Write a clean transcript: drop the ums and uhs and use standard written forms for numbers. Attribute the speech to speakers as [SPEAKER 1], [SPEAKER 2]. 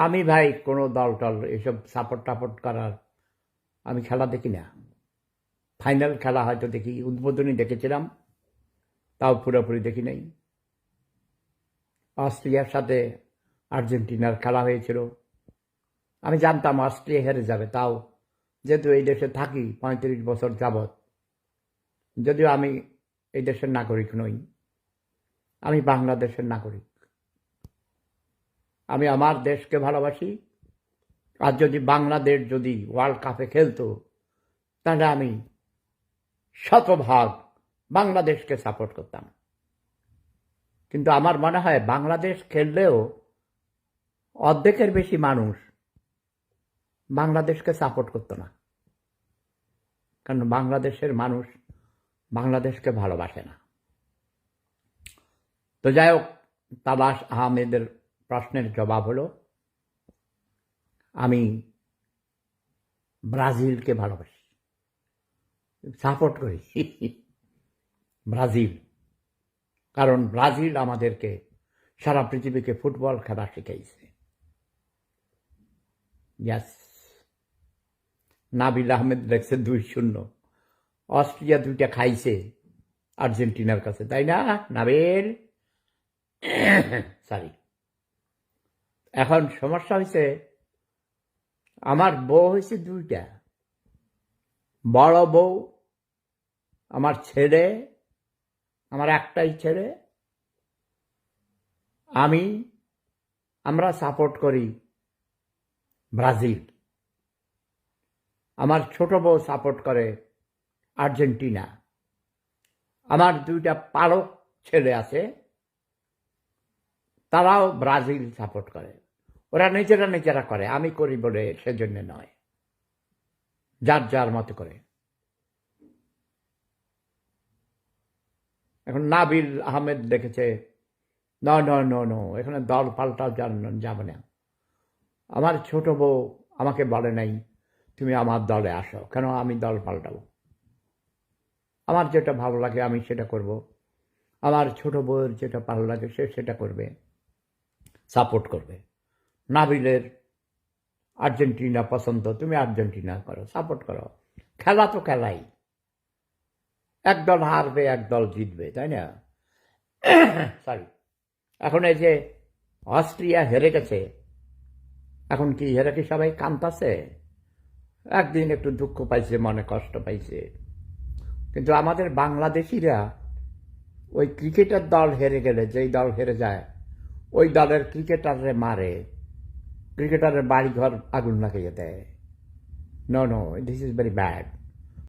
[SPEAKER 1] আমি ভাই কোনো দল টল এসব সাপোর্ট টাপোর্ট করার আমি খেলা দেখি না। ফাইনাল খেলা হয়তো দেখি, উদ্বোধনী দেখেছিলাম, তাও পুরোপুরি দেখি নাই। অস্ট্রিয়ার সাথে আর্জেন্টিনার খেলা হয়েছিল, আমি জানতাম অস্ট্রিয়া হেরে যাবে, তাও যেহেতু এই দেশে থাকি ৩৫ বছর যাবৎ, যদিও আমি এই দেশের নাগরিক নই, আমি বাংলাদেশের নাগরিক, আমি আমার দেশকে ভালোবাসি। আর যদি বাংলাদেশ যদি ওয়ার্ল্ড কাপে খেলতো তাহলে আমি শতভাগ বাংলাদেশকে সাপোর্ট করতাম। কিন্তু আমার মনে হয় বাংলাদেশ খেললেও অর্ধেকের বেশি মানুষ বাংলাদেশকে সাপোর্ট করতো না, কারণ বাংলাদেশের মানুষ বাংলাদেশকে ভালোবাসে না। তো যাই হোক, তাবাস আহমেদের প্রশ্নের জবাব হলো আমি ব্রাজিলকে ভালোবাসি, সাপোর্ট করি ব্রাজিল, কারণ ব্রাজিল আমাদেরকে সারা পৃথিবীকে ফুটবল খেলা শিখাইছে। ইয়াস, নাবিল আহমেদ দেখছে ২-০, অস্ট্রিয়া ২টা খাইছে আর্জেন্টিনার কাছে, তাই না নাবিল? সরি। এখন সমস্যা হয়েছে, আমার বউ হয়েছে ২টা, বড় বউ, আমার ছেলে, আমার একটাই ছেলে, আমরা সাপোর্ট করি ব্রাজিল। আমার ছোট বউ সাপোর্ট করে আর্জেন্টিনা। আমার 2টা পালক ছেলে আছে, তারাও ব্রাজিল সাপোর্ট করে। ওরা নিজেরা করে, আমি করি বলে সেজন্য নয়, যার যার মতো করে। এখন নাবিল আহমেদ দেখেছে নো, এখানে দল পাল্টাও যাবে না। আমার ছোট বউ আমাকে বলে নাই তুমি আমার দলে আসো, কেন আমি দল পাল্টাবো? আমার যেটা ভালো লাগে আমি সেটা করব, আমার ছোট বউয়ের যেটা ভালো লাগে সে সেটা করবে, সাপোর্ট করবে। নাবিলের আর্জেন্টিনা পছন্দ, তুমি আর্জেন্টিনা করো, সাপোর্ট করো। খেলা তো খেলাই, এক দল হারবে এক দল জিতবে, তাই না? সরি। এখন এই যে অস্ট্রিয়া হেরে গেছে, এখন কি হেরে কি সবাই কাঁদতাছে? একদিন একটু দুঃখ পাইছে, মনে কষ্ট পাইছে, কিন্তু আমাদের বাংলাদেশিরা ওই ক্রিকেটের দল হেরে গেলে, যেই দল হেরে যায় ওই দলের ক্রিকেটাররে মারে, ক্রিকেটারের বাড়িঘর আগুন লাগিয়ে দেয়। No, this is very bad.